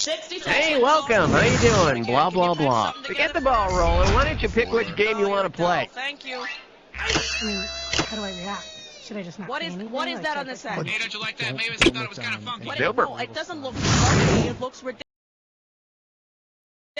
60 seconds. Hey, welcome. How you doing? Blah, blah, blah. To get the ball rolling, why don't you pick which game you want to play? Thank you. How do I react? Should I just not say anything? What is that on the set? Hey, don't you like that? Maybe they thought it was kind of funky. Super. No, it doesn't look funny. It looks ridiculous.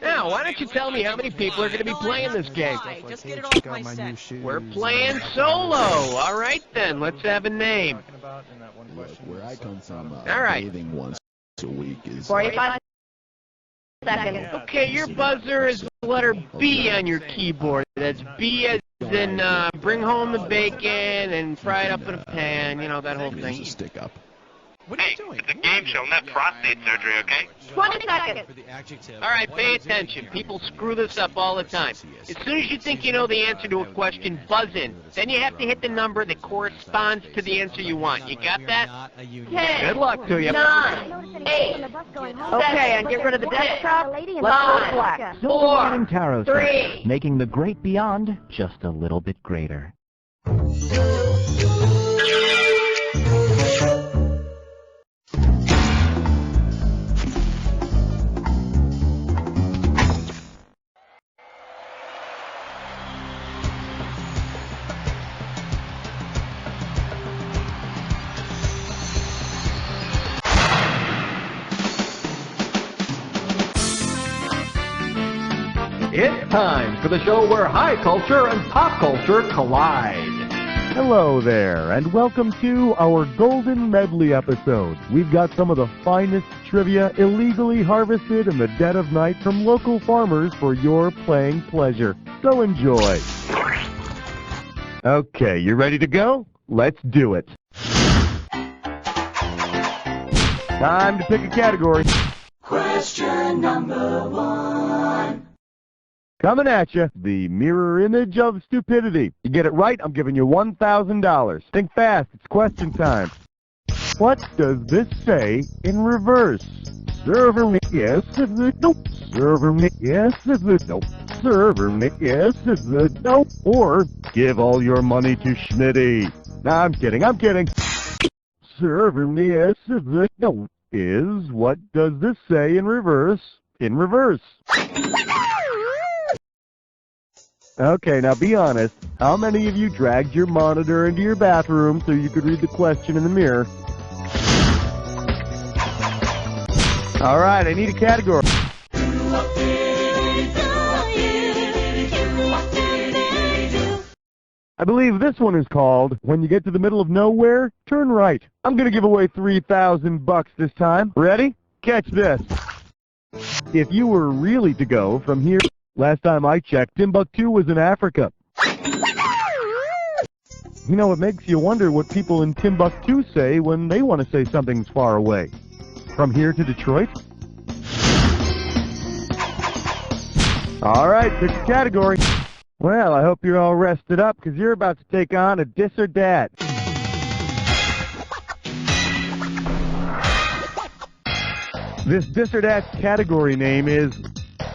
Now, why don't you tell me how many people are going to be playing this game? Just get it off my set. We're playing solo. All right, then. Let's have a name. Look, where I come from, All right. bathing once a week is... 45 seconds. Okay, your buzzer is the letter B on your keyboard. That's B as in bring home the bacon and fry it up in a pan, you know, that whole Here's thing. a stick up. Hey, it's a game show, not prostate surgery, okay? 20 seconds. All right, pay attention. People screw this up all the time. As soon as you think you know the answer to a question, buzz in. Then you have to hit the number that corresponds to the answer you want. You got that? 10, Good luck to you. 9, 8. Okay, and get rid of the desktop. Let's go black. 4, Tarot 3. making the great beyond just a little bit greater. It's time for the show where high culture and pop culture collide. Hello there, and welcome to our Golden Medley episode. We've got some of the finest trivia illegally harvested in the dead of night from local farmers for your playing pleasure. So enjoy. Okay, you ready to go? Let's do it. Time to pick a category. Question number 1. Coming at you, the mirror image of stupidity. You get it right, I'm giving you $1,000. Think fast, it's question time. What does this say in reverse? Server me, yes, is it nope. Server me, yes, is it nope. Server me, yes, is it nope. Or give all your money to Schmitty. Nah, I'm kidding. Server me, yes, is it nope. Is what does this say in reverse? In reverse. Okay, now be honest. How many of you dragged your monitor into your bathroom so you could read the question in the mirror? All right, I need a category. I believe this one is called, when you get to the middle of nowhere, turn right. I'm going to give away $3,000 this time. Ready? Catch this. If you were really to go from here... Last time I checked, Timbuktu was in Africa. You know, it makes you wonder what people in Timbuktu say when they want to say something's far away. From here to Detroit? All right, pick a category. Well, I hope you're all rested up, because you're about to take on a Dis or Dat. This Dis or Dat category name is...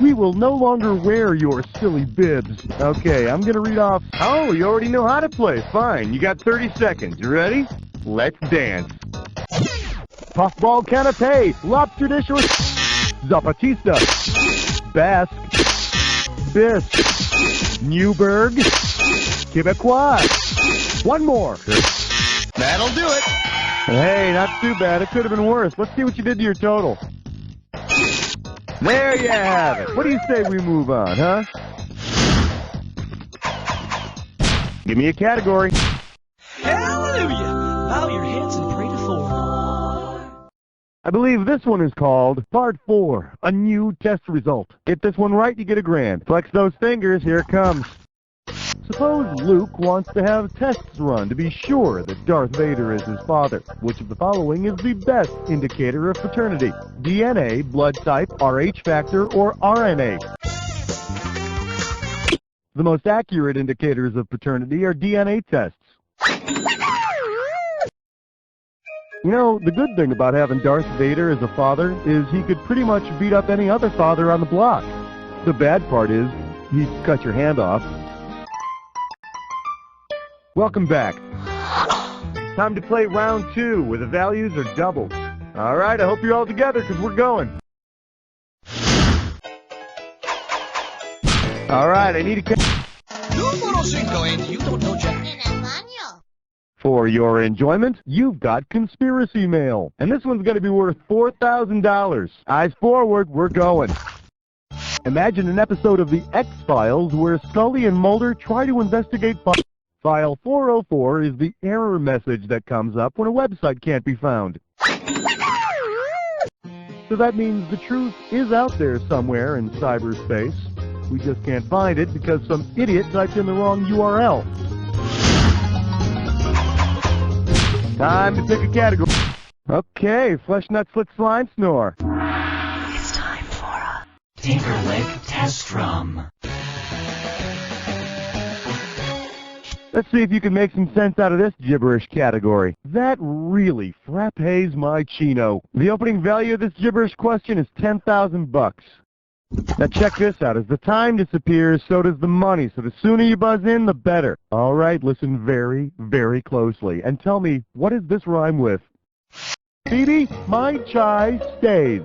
We will no longer wear your silly bibs. Okay, I'm gonna read off... Oh, you already know how to play. Fine, you got 30 seconds. You ready? Let's dance. Puffball canapé, lobster dish or... Zapatista, Basque, Bisque, Newburgh, Quebecois. One more. That'll do it. Hey, not too bad. It could have been worse. Let's see what you did to your total. There you have it. What do you say we move on, huh? Give me a category. Hallelujah! Bow your heads and pray to 4. I believe this one is called Part 4, a new test result. Get this one right, you get $1,000. Flex those fingers, here it comes. Suppose Luke wants to have tests run to be sure that Darth Vader is his father. Which of the following is the best indicator of paternity? DNA, blood type, Rh factor, or RNA? The most accurate indicators of paternity are DNA tests. You know, the good thing about having Darth Vader as a father is he could pretty much beat up any other father on the block. The bad part is, he'd cut your hand off. Welcome back. Time to play round 2, where the values are doubled. All right, I hope you're all together, because we're going. All right, I need a... Numero 5, and you don't know Jack. For your enjoyment, you've got conspiracy mail. And this one's going to be worth $4,000. Eyes forward, we're going. Imagine an episode of The X-Files where Scully and Mulder try to investigate... File 404 is the error message that comes up when a website can't be found. So that means the truth is out there somewhere in cyberspace. We just can't find it because some idiot typed in the wrong URL. Time to pick a category. Okay, Flesh Nut Slit Slime Snore. It's time for a Tinkerlick Test Drum. Let's see if you can make some sense out of this gibberish category. That really frappes my chino. The opening value of this gibberish question is $10,000. Now check this out. As the time disappears, so does the money. So the sooner you buzz in, the better. All right, listen very, very closely. And tell me, what does this rhyme with? Phoebe, my chai stays.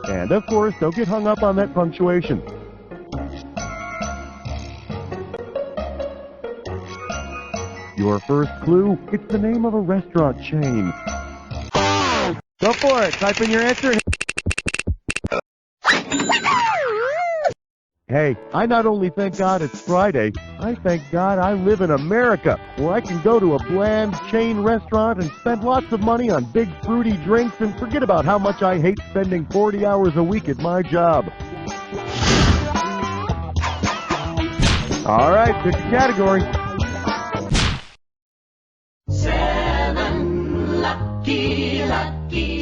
And of course, don't get hung up on that punctuation. Your first clue, it's the name of a restaurant chain. Go for it. Type in your answer. Hey, I not only thank God it's Friday, I thank God I live in America, where I can go to a bland chain restaurant and spend lots of money on big fruity drinks and forget about how much I hate spending 40 hours a week at my job. All right, pick a category. 7, lucky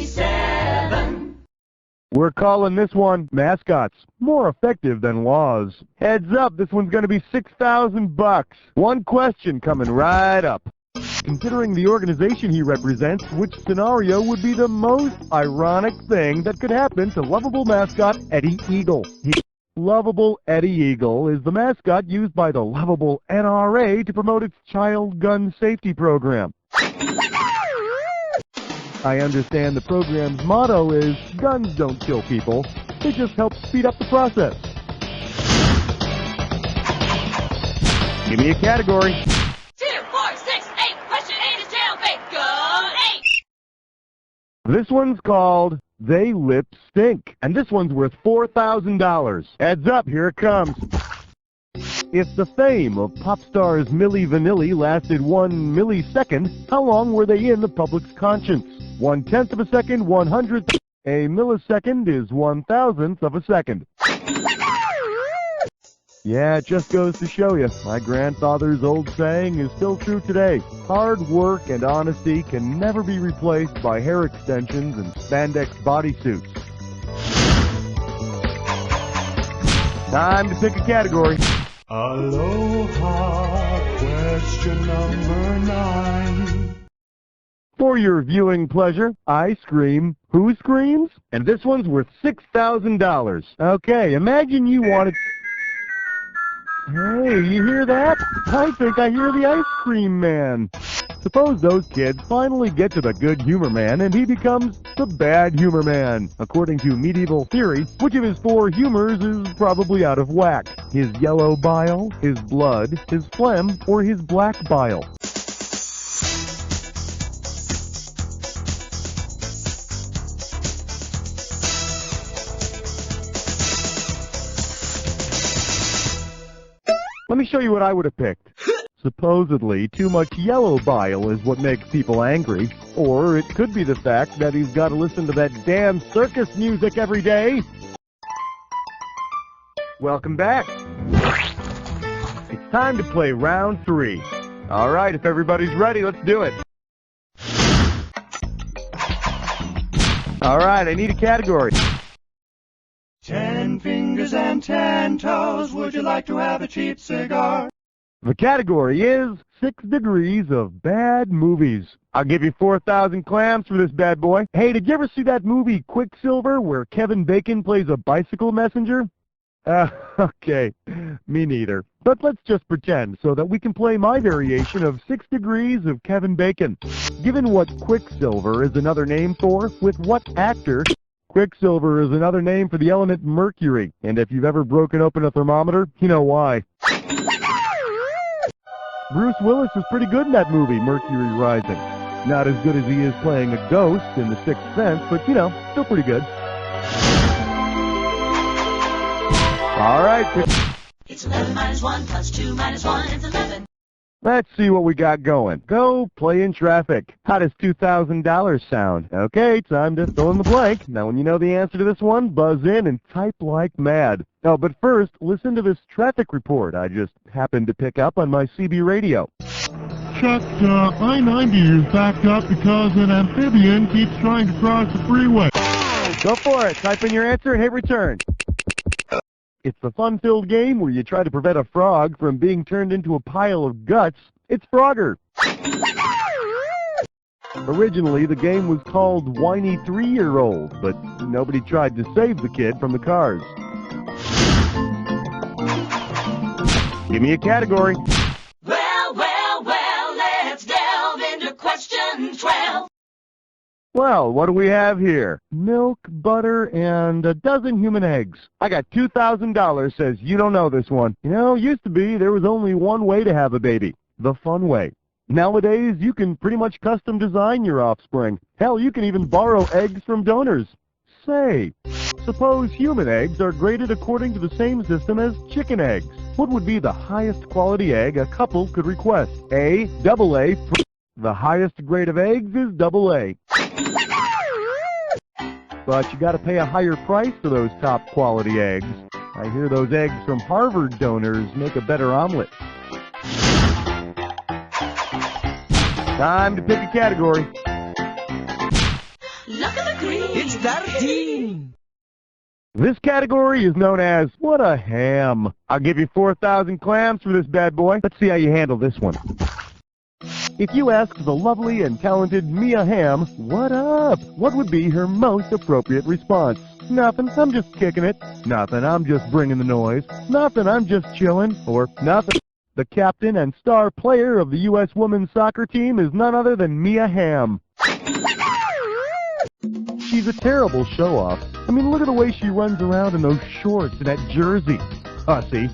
7. We're calling this one mascots. More effective than laws. Heads up, this one's going to be $6,000. One question coming right up. Considering the organization he represents, which scenario would be the most ironic thing that could happen to lovable mascot Eddie Eagle? Lovable Eddie Eagle is the mascot used by the lovable NRA to promote its child gun safety program. I understand the program's motto is, guns don't kill people, they just help speed up the process. Give me a category. 2, 4, 6, 8. Question 8 is jailbait. Go 8. This one's called They Lip Stink, and this one's worth $4,000. Heads up, here it comes. If the fame of pop stars Milli Vanilli lasted 1 millisecond, how long were they in the public's conscience? 1/10 of a second, 100th. A millisecond is 1,000th of a second. Yeah, it just goes to show you. My grandfather's old saying is still true today. Hard work and honesty can never be replaced by hair extensions and spandex bodysuits. Time to pick a category. Aloha, question number 9. For your viewing pleasure, I scream, who screams? And this one's worth $6,000. Okay, imagine you wanted... Hey, you hear that? I think I hear the ice cream man. Suppose those kids finally get to the good humor man and he becomes the bad humor man. According to medieval theory, which of his 4 humors is probably out of whack? His yellow bile, his blood, his phlegm, or his black bile? Let me show you what I would have picked. Supposedly, too much yellow bile is what makes people angry. Or it could be the fact that he's got to listen to that damn circus music every day. Welcome back. It's time to play round 3. All right, if everybody's ready, let's do it. All right, I need a category. 10 fingers and 10 toes, would you like to have a cheap cigar? The category is 6 degrees of bad movies. I'll give you 4,000 clams for this bad boy. Hey, did you ever see that movie Quicksilver where Kevin Bacon plays a bicycle messenger? Okay, me neither. But let's just pretend so that we can play my variation of 6 degrees of Kevin Bacon. Given what Quicksilver is another name for, with what actor Quicksilver is another name for the element mercury, and if you've ever broken open a thermometer, you know why. Bruce Willis is pretty good in that movie, Mercury Rising. Not as good as he is playing a ghost in The Sixth Sense, but, still pretty good. All right. It's 11 minus 1 plus 2 minus 1 is 11. Let's see what we got going. Go play in traffic. How does $2,000 sound? Okay, time to fill in the blank. Now, when you know the answer to this one, buzz in and type like mad. Oh, but first, listen to this traffic report I just happened to pick up on my CB radio. Chuck, I-90 is backed up because an amphibian keeps trying to cross the freeway. Go for it. Type in your answer and hit return. It's the fun-filled game where you try to prevent a frog from being turned into a pile of guts. It's Frogger. Originally, the game was called Whiny 3-Year-Old, but nobody tried to save the kid from the cars. Give me a category. Well, let's delve into question 12. Well, what do we have here? Milk, butter, and a dozen human eggs. I got $2,000 says you don't know this one. Used to be there was only one way to have a baby. The fun way. Nowadays, you can pretty much custom design your offspring. Hell, you can even borrow eggs from donors. Say, suppose human eggs are graded according to the same system as chicken eggs. What would be the highest quality egg a couple could request? A, AA. The highest grade of eggs is AA. But you gotta pay a higher price for those top quality eggs. I hear those eggs from Harvard donors make a better omelet. Time to pick a category. Look at the green. It's 13. This category is known as What a Ham. I'll give you 4,000 clams for this bad boy. Let's see how you handle this one. If you ask the lovely and talented Mia Hamm, what up? What would be her most appropriate response? Nothing, I'm just kicking it. Nothing, I'm just bringing the noise. Nothing, I'm just chilling. Or nothing. The captain and star player of the U.S. women's soccer team is none other than Mia Hamm. She's a terrible show-off. I mean, look at the way she runs around in those shorts and that jersey. Hussy.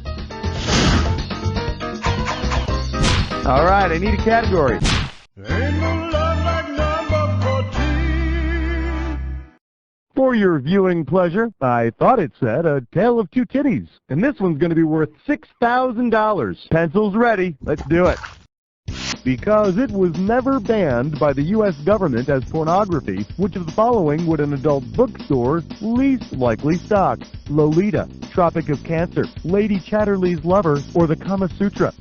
All right, I need a category. Ain't no love like number 14. For your viewing pleasure, I thought it said A Tale of Two Titties. And this one's going to be worth $6,000. Pencils ready. Let's do it. Because it was never banned by the U.S. government as pornography, which of the following would an adult bookstore least likely stock? Lolita, Tropic of Cancer, Lady Chatterley's Lover, or the Kama Sutra?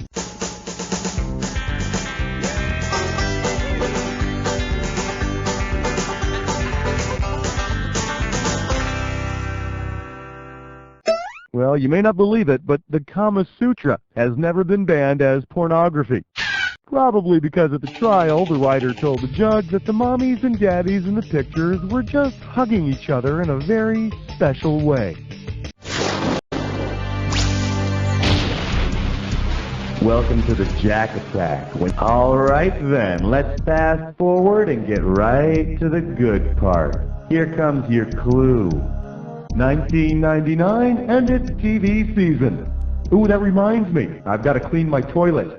Well, you may not believe it, but the Kama Sutra has never been banned as pornography. Probably because at the trial, the writer told the judge that the mommies and daddies in the pictures were just hugging each other in a very special way. Welcome to the Jack Attack. All right then, let's fast forward and get right to the good part. Here comes your clue. 1999, and it's TV season. Ooh, that reminds me. I've got to clean my toilet.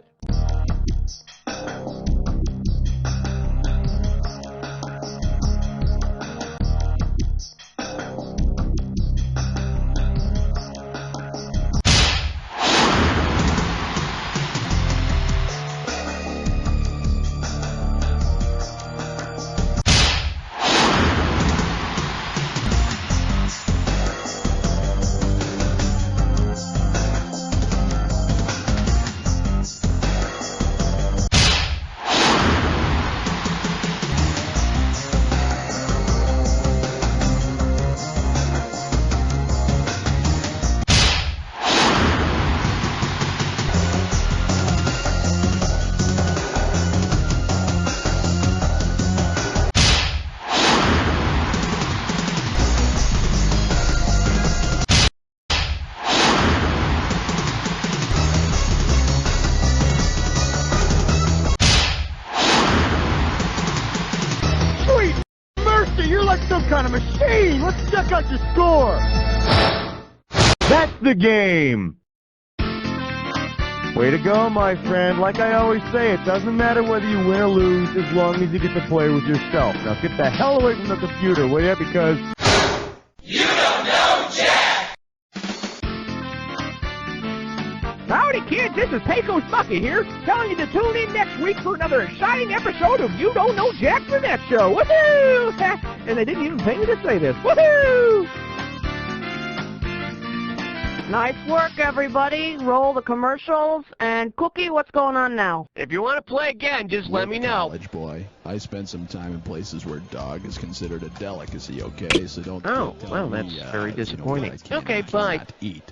some kind of machine! Let's check out your score! That's the game! Way to go, my friend. Like I always say, it doesn't matter whether you win or lose as long as you get to play with yourself. Now get the hell away from the computer, will ya? Because... You don't know Jack! Howdy, kids. This is Pecos Bucket here, telling you to tune in next week for another exciting episode of You Don't Know Jack for Netshow. Woohoo! And they didn't even pay me to say this. Woohoo! Nice work, everybody. Roll the commercials. And Cookie, what's going on now? If you want to play again, just let me know. College boy, I spent some time in places where dog is considered a delicacy, okay? So don't... Oh, well, that's very disappointing. Okay, bye. Eat.